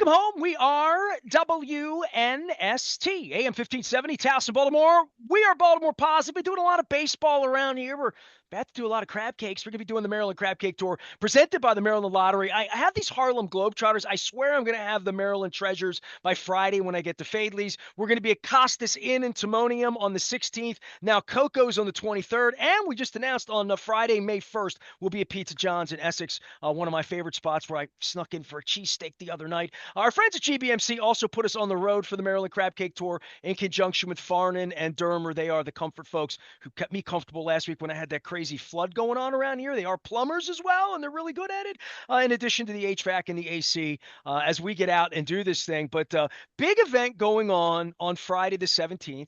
Welcome home. We are WNST, AM 1570, Towson, Baltimore. We are Baltimore positive. We're doing a lot of baseball around here. We're about to do a lot of crab cakes. We're going to be doing the Maryland Crab Cake Tour presented by the Maryland Lottery. I have these Harlem Globetrotters. I swear I'm going to have the Maryland Treasures by Friday when I get to Fadley's. We're going to be at Costas Inn in Timonium on the 16th. Now Coco's on the 23rd. And we just announced on Friday, May 1st, we'll be at Pizza John's in Essex, one of my favorite spots where I snuck in for a cheesesteak the other night. Our friends at GBMC also put us on the road for the Maryland Crab Cake Tour in conjunction with Farnan and Dermer. They are the comfort folks who kept me comfortable last week when I had that crazy flood going on around here. They are plumbers as well, and they're really good at it, in addition to the HVAC and the AC, as we get out and do this thing. But big event going on Friday the 17th.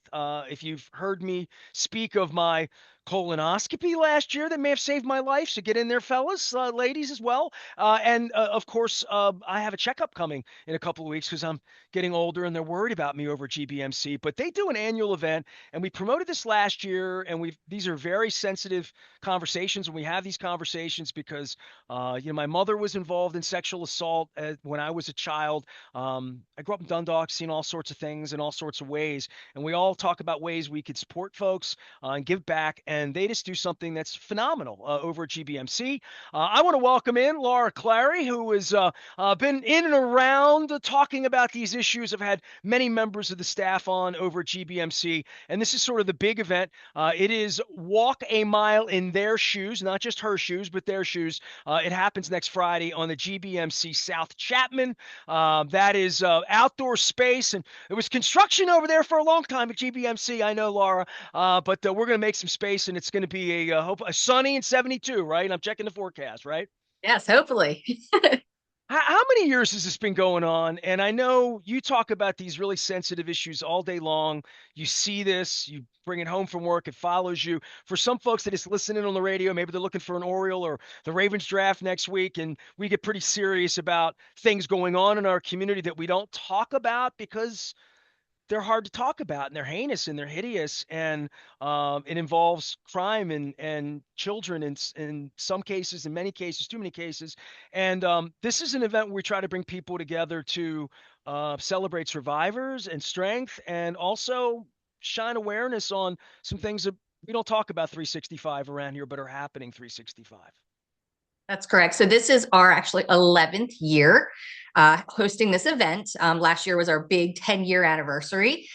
If you've heard me speak of my colonoscopy last year that may have saved my life. So get in there, fellas, ladies as well. And of course, I have a checkup coming in a couple of weeks because I'm getting older and they're worried about me over at GBMC. But they do an annual event, and we promoted this last year. And these are very sensitive conversations, and we have these conversations because my mother was involved in sexual assault when I was a child. I grew up in Dundalk, seen all sorts of things in all sorts of ways, and we all talk about ways we could support folks and give back. And they just do something that's phenomenal over at GBMC. I want to welcome in Laura Clary, who has been in and around talking about these issues. I've had many members of the staff on over at GBMC, and this is sort of the big event. It is Walk a Mile in Their Shoes, not just her shoes, but their shoes. It happens next Friday on the GBMC South Chapman. That is outdoor space, and there was construction over there for a long time at GBMC. I know, Laura, but we're going to make some space, and it's going to be a sunny and 72, right? I'm checking the forecast, right? Yes, hopefully. How many years has this been going on? And I know you talk about these really sensitive issues all day long. You see this, you bring it home from work, it follows you. For some folks that just listen in on the radio, maybe they're looking for an Oriole or the Ravens draft next week, and we get pretty serious about things going on in our community that we don't talk about because they're hard to talk about, and they're heinous and they're hideous, and it involves crime and children in some cases, in many cases, too many cases. And this is an event where we try to bring people together to celebrate survivors and strength, and also shine awareness on some things that we don't talk about 365 around here, but are happening 365. That's correct. So this is our actually 11th year hosting this event. Last year was our big 10-year anniversary.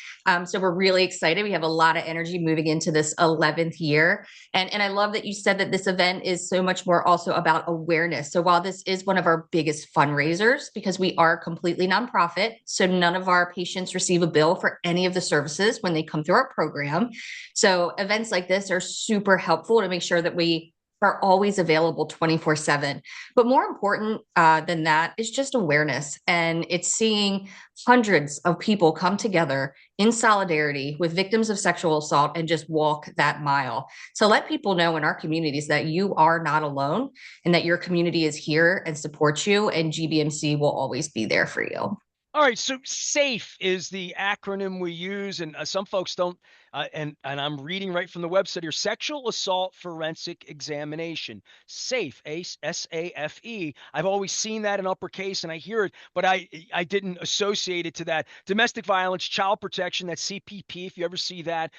So we're really excited. We have a lot of energy moving into this 11th year. And I love that you said that this event is so much more also about awareness. So while this is one of our biggest fundraisers, because we are completely nonprofit, so none of our patients receive a bill for any of the services when they come through our program. So events like this are super helpful to make sure that we are always available 24/7. But more important than that is just awareness. And it's seeing hundreds of people come together in solidarity with victims of sexual assault and just walk that mile. So let people know in our communities that you are not alone and that your community is here and supports you, and GBMC will always be there for you. All right, so SAFE is the acronym we use, and some folks don't. And I'm reading right from the website here: Sexual Assault Forensic Examination. SAFE, S-A-F-E. I've always seen that in uppercase, and I hear it, but I didn't associate it to that. Domestic violence, child protection. That's CPP. If you ever see that,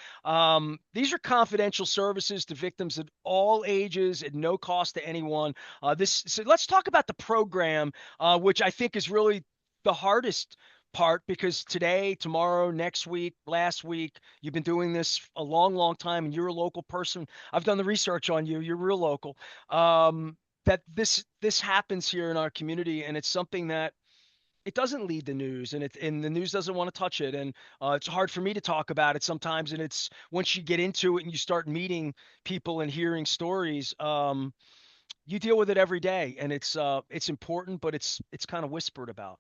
these are confidential services to victims of all ages at no cost to anyone. So let's talk about the program, which I think is really the hardest part, because today, tomorrow, next week, last week, you've been doing this a long, long time, and you're a local person. I've done the research on you. You're real local. That this happens here in our community, and it's something that it doesn't lead the news, and the news doesn't want to touch it, and it's hard for me to talk about it sometimes. And it's once you get into it and you start meeting people and hearing stories, you deal with it every day, and it's important, but it's kind of whispered about.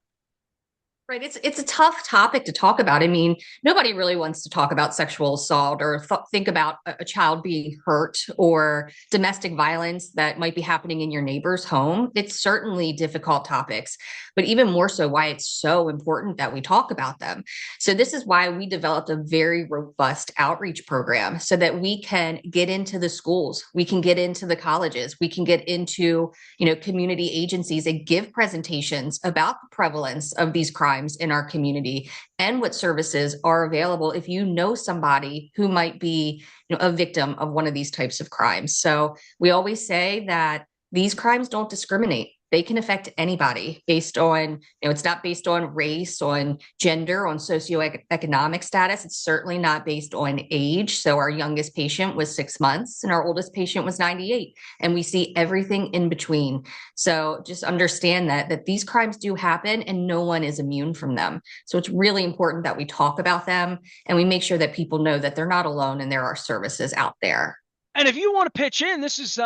Right. It's a tough topic to talk about. I mean, nobody really wants to talk about sexual assault or think about a child being hurt or domestic violence that might be happening in your neighbor's home. It's certainly difficult topics, but even more so why it's so important that we talk about them. So this is why we developed a very robust outreach program so that we can get into the schools, we can get into the colleges, we can get into, community agencies and give presentations about the prevalence of these crimes in our community and what services are available if you know somebody who might be, a victim of one of these types of crimes. So we always say that these crimes don't discriminate. They can affect anybody based on, it's not based on race, on gender, on socioeconomic status. It's certainly not based on age. So our youngest patient was 6 months and our oldest patient was 98. And we see everything in between. So just understand that these crimes do happen and no one is immune from them. So it's really important that we talk about them and we make sure that people know that they're not alone and there are services out there. And if you want to pitch in, this is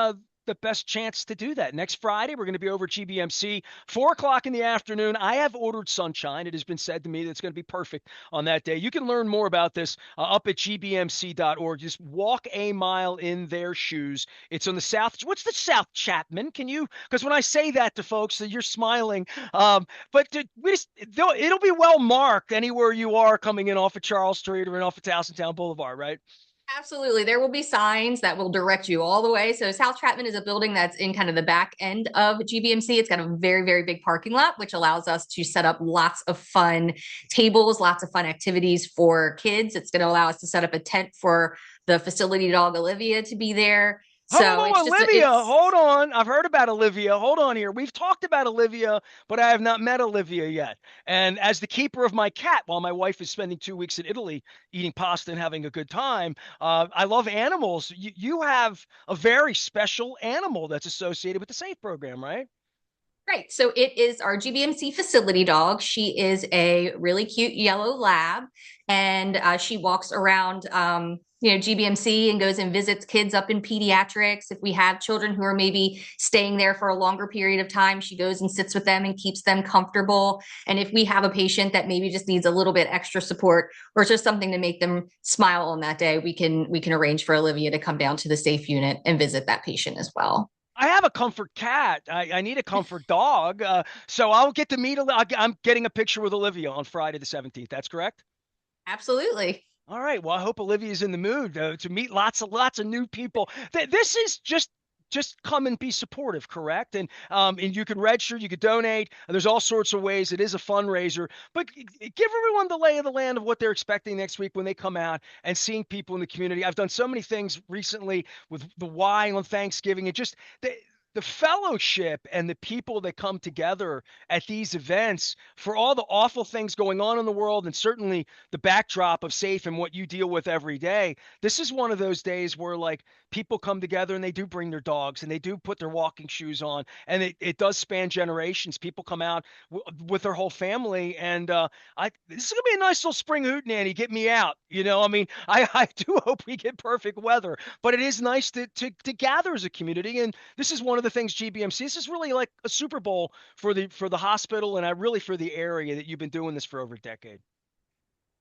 the best chance to do that. Next Friday, we're going to be over at GBMC, 4 o'clock in the afternoon. I have ordered sunshine. It has been said to me that it's going to be perfect on that day. You can learn more about this up at gbmc.org. Just walk a mile in their shoes. It's on the South. What's the South Chapman? Can you? Because when I say that to folks, you're smiling. But it'll be well marked anywhere you are coming in off of Charles Street or in off of Towson Town Boulevard, right? Absolutely. There will be signs that will direct you all the way. So South Chapman is a building that's in kind of the back end of GBMC. It's got a very, very big parking lot, which allows us to set up lots of fun tables, lots of fun activities for kids. It's going to allow us to set up a tent for the facility dog Olivia to be there. So it's just Olivia, hold on. I've heard about Olivia. Hold on here. We've talked about Olivia, but I have not met Olivia yet. And as the keeper of my cat, while my wife is spending 2 weeks in Italy eating pasta and having a good time, I love animals. You have a very special animal that's associated with the SAFE program, right? Right. So it is our GBMC facility dog. She is a really cute yellow lab, and she walks around, GBMC and goes and visits kids up in pediatrics. If we have children who are maybe staying there for a longer period of time, she goes and sits with them and keeps them comfortable. And if we have a patient that maybe just needs a little bit extra support or just something to make them smile on that day, we can arrange for Olivia to come down to the SAFE unit and visit that patient as well. I have a comfort cat. I need a comfort dog. So I'll get to meet. I'm getting a picture with Olivia on Friday the 17th. That's correct. Absolutely. All right. Well, I hope Olivia's in the mood to meet lots of new people. This is just come and be supportive, correct? And you can register, you could donate. There's all sorts of ways. It is a fundraiser, but give everyone the lay of the land of what they're expecting next week when they come out and seeing people in the community. I've done so many things recently with the Y on Thanksgiving and just the fellowship and the people that come together at these events for all the awful things going on in the world and certainly the backdrop of SAFE and what you deal with every day. This is one of those days where like people come together and they do bring their dogs and they do put their walking shoes on and it does span generations. People come out with their whole family and this is gonna be a nice little spring hootenanny. Get me out. I mean, I do hope we get perfect weather, but it is nice to gather as a community. And this is one of the things GBMC. This is really like a Super Bowl for the hospital and I really for the area that you've been doing this for over a decade.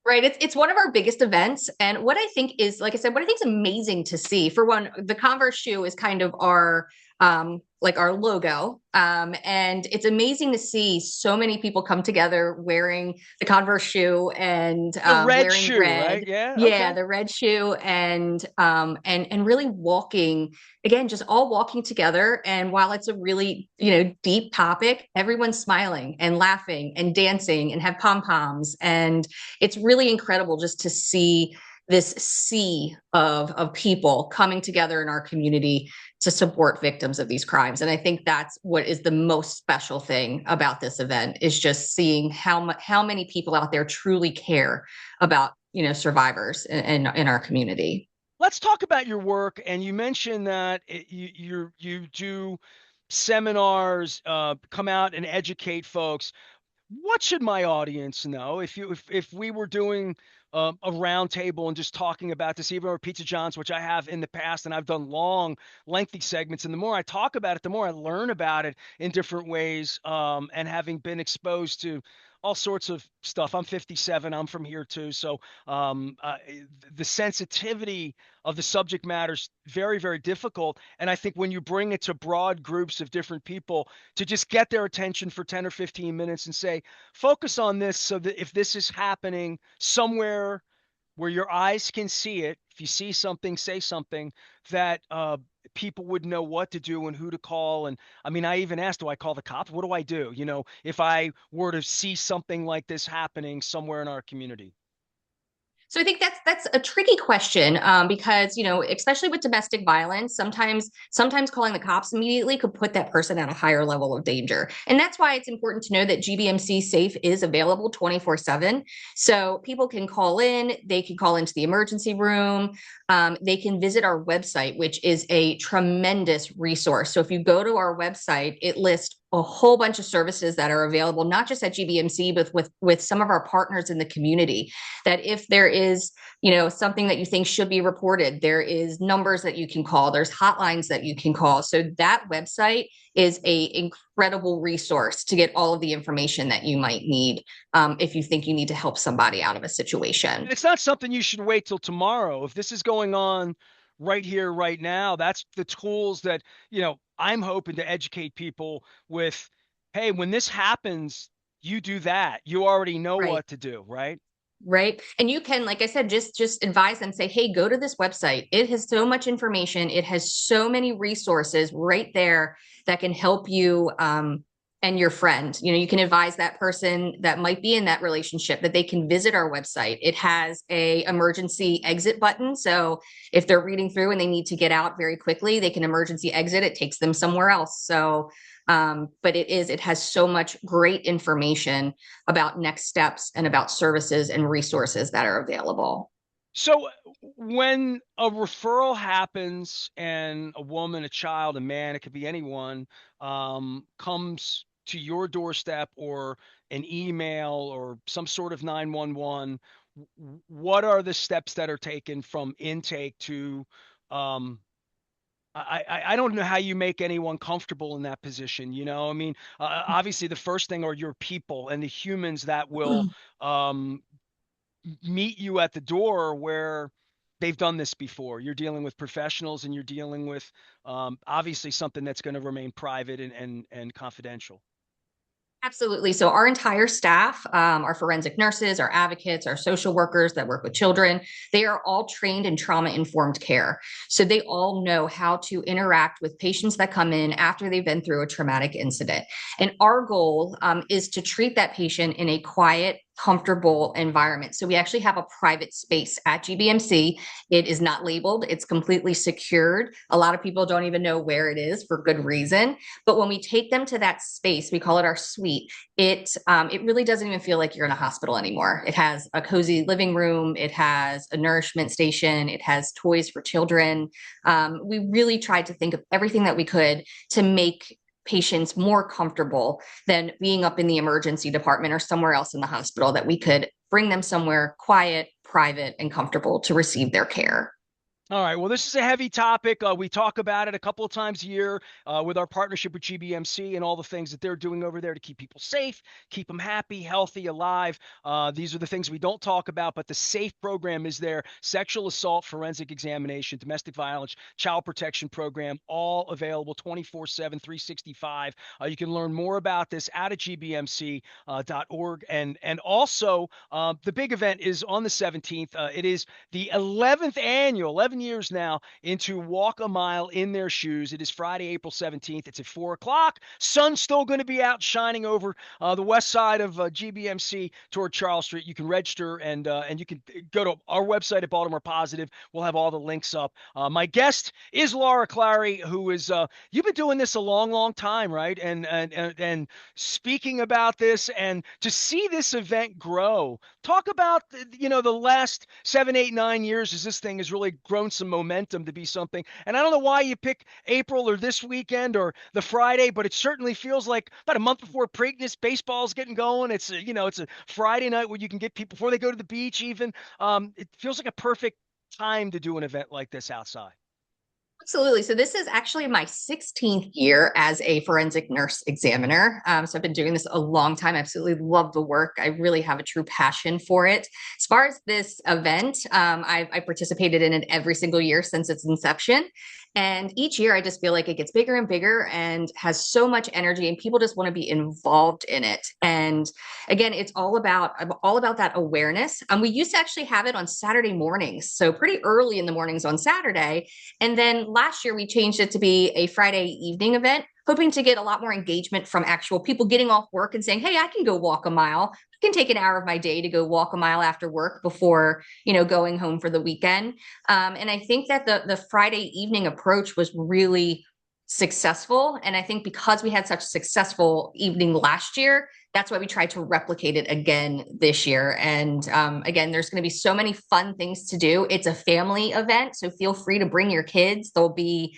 Right. It's one of our biggest events. And what I think is, like I said, what I think is amazing to see, for one, the Converse shoe is kind of our like our logo. And it's amazing to see so many people come together wearing the Converse shoe and The red wearing shoe, red. right? Yeah. Yeah, Okay. the red shoe and really walking, again, just all walking together. And while it's a really, deep topic, everyone's smiling and laughing and dancing and have pom-poms. And it's really incredible just to see this sea of people coming together in our community to support victims of these crimes. And I think that's what is the most special thing about this event, is just seeing how many people out there truly care about, survivors in our community. Let's talk about your work. And you mentioned that you do seminars, come out and educate folks. What should my audience know if we were doing a roundtable and just talking about this, even over Pizza John's, which I have in the past, and I've done long, lengthy segments. And the more I talk about it, the more I learn about it in different ways. And having been exposed to all sorts of stuff. I'm 57. I'm from here too. So the sensitivity of the subject matter is very, very difficult. And I think when you bring it to broad groups of different people, to just get their attention for 10 or 15 minutes and say, focus on this so that if this is happening somewhere where your eyes can see it, if you see something, say something, that people would know what to do and who to call. And I mean, I even asked, do I call the cops? What do I do? You know, if I were to see something like this happening somewhere in our community. So I think that's a tricky question because especially with domestic violence, sometimes calling the cops immediately could put that person at a higher level of danger, and that's why it's important to know that GBMC SAFE is available 24/7. So people can call in, they can call into the emergency room, they can visit our website, which is a tremendous resource. So if you go to our website, it lists a whole bunch of services that are available, not just at GBMC, but with some of our partners in the community. That if there is, something that you think should be reported, there is numbers that you can call, there's hotlines that you can call. So that website is a incredible resource to get all of the information that you might need if you think you need to help somebody out of a situation. And it's not something you should wait till tomorrow. If this is going on right here, right now, that's the tools that, I'm hoping to educate people with. Hey, when this happens, you do that. You already know Right. what to do, right? Right. And you can, like I said, just advise them, say, hey, go to this website. It has so much information. It has so many resources right there that can help you and your friend. You can advise that person that might be in that relationship that they can visit our website. It has a emergency exit button. So if they're reading through and they need to get out very quickly, they can emergency exit. It takes them somewhere else. So but it has so much great information about next steps and about services and resources that are available. So when a referral happens and a woman, a child, a man, it could be anyone, comes to your doorstep or an email or some sort of 911, what are the steps that are taken from intake to, um, I don't know how you make anyone comfortable in that position. I mean, obviously the first thing are your people and the humans that will um, meet you at the door where they've done this before. You're dealing with professionals and you're dealing with obviously something that's going to remain private and confidential. Absolutely. So our entire staff, our forensic nurses, our advocates, our social workers that work with children, they are all trained in trauma-informed care. So they all know how to interact with patients that come in after they've been through a traumatic incident. And our goal is to treat that patient in a quiet, comfortable environment. So we actually have a private space at GBMC. It is not labeled. It's completely secured. A lot of people don't even know where it is for good reason. But when we take them to that space, we call it our suite. It really doesn't even feel like you're in a hospital anymore. It has a cozy living room. It has a nourishment station. It has toys for children. We really tried to think of everything that we could to make patients more comfortable than being up in the emergency department or somewhere else in the hospital, that we could bring them somewhere quiet, private, and comfortable to receive their care. All right. Well, this is a heavy topic. We talk about it a couple of times a year with our partnership with GBMC and all the things that they're doing over there to keep people safe, keep them happy, healthy, alive. These are the things we don't talk about, but the SAFE program is there: sexual assault, forensic examination, domestic violence, child protection program, all available 24/7, 365. You can learn more about this out at gbmc.org. And also, the big event is on the 17th. It is the 11th annual, 11 years now into Walk a Mile in Their Shoes. It is Friday, April 17th. It's at 4 o'clock. Sun's still going to be out shining over the west side of GBMC toward Charles Street. You can register and you can go to our website at Baltimore Positive. We'll have all the links up. My guest is Laura Clary, who is you've been doing this a long, long time, right? And speaking about this, and to see this event grow. Talk about the last 7, 8, 9 years as this thing has really grown some momentum to be something. And I don't know why you pick April or this weekend or the Friday, but it certainly feels like about a month before Preakness, baseball's getting going. It's a Friday night where you can get people before they go to the beach even. It feels like a perfect time to do an event like this outside. Absolutely. So this is actually my 16th year as a forensic nurse examiner. So I've been doing this a long time. I absolutely love the work. I really have a true passion for it. As far as this event, I participated in it every single year since its inception. And each year I just feel like it gets bigger and bigger and has so much energy and people just want to be involved in it. And again, it's all about that awareness. We used to actually have it on Saturday mornings. So pretty early in the mornings on Saturday. And then last year we changed it to be a Friday evening event, hoping to get a lot more engagement from actual people getting off work and saying, "Hey, I can go walk a mile. I can take an hour of my day to go walk a mile after work before, going home for the weekend." And I think that the Friday evening approach was really successful. And I think because we had such a successful evening last year, that's why we tried to replicate it again this year. And again, there's going to be so many fun things to do. It's a family event, so feel free to bring your kids. There'll be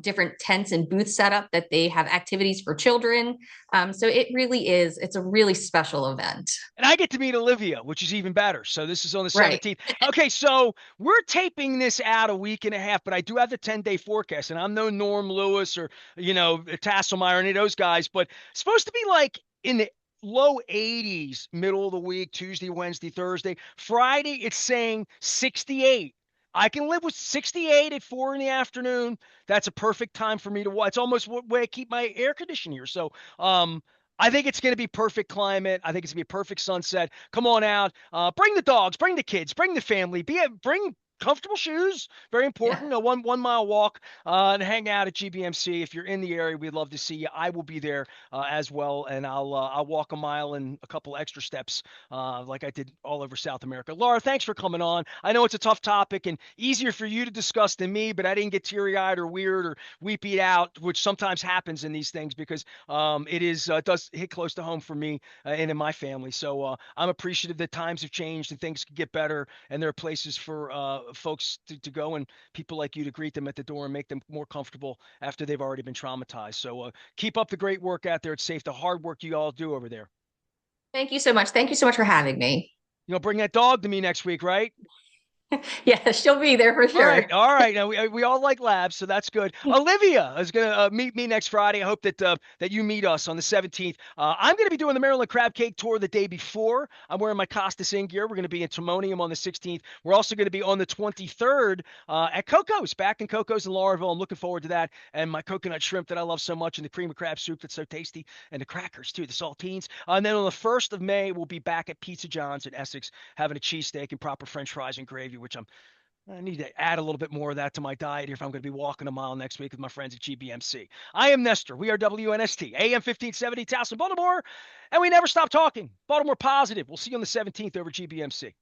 different tents and booths set up that they have activities for children. So it's a really special event. And I get to meet Olivia, which is even better. So this is on the Right. 17th. Okay, so we're taping this out a week and a half, but I do have the 10-day forecast, and I'm no Norm Lewis or, Tasselmeyer, any of those guys, but it's supposed to be like in the low 80s, middle of the week, Tuesday, Wednesday, Thursday. Friday, it's saying 68. I can live with 68 at 4 in the afternoon. That's a perfect time for me to watch. It's almost where I keep my air conditioning here. So, I think it's going to be perfect climate. I think it's going to be a perfect sunset. Come on out. Bring the dogs, bring the kids, bring the family. Bring comfortable shoes. Very Yeah. important. A one mile walk and hang out at GBMC. If you're in the area, we'd love to see you. I will be there as well, and I'll walk a mile and a couple extra steps like I did all over South America. Laura, thanks for coming on. I know it's a tough topic and easier for you to discuss than me, but I didn't get teary eyed or weird or weepy out, which sometimes happens in these things because it does hit close to home for me and in my family. So I'm appreciative that times have changed and things can get better, and there are places for folks to go and people like you to greet them at the door and make them more comfortable after they've already been traumatized. So keep up the great work out there. It's safe. The hard work you all do over there. Thank you so much. Thank you so much for having me. Bring that dog to me next week, right? Yeah, she'll be there for All right, sure. all right. Now we all like labs, so that's good. Olivia is going to meet me next Friday. I hope that you meet us on the 17th. I'm going to be doing the Maryland Crab Cake Tour the day before. I'm wearing my Costas Inn gear. We're going to be in Timonium on the 16th. We're also going to be on the 23rd at Coco's, back in Coco's in Laurinville. I'm looking forward to that, and my coconut shrimp that I love so much, and the cream of crab soup that's so tasty, and the crackers too, the saltines. And then on the 1st of May, we'll be back at Pizza John's in Essex having a cheesesteak and proper French fries and gravy, which I need to add a little bit more of that to my diet here if I'm going to be walking a mile next week with my friends at GBMC. I am Nestor. We are WNST, AM 1570, Towson, Baltimore, and we never stop talking. Baltimore positive. We'll see you on the 17th over GBMC.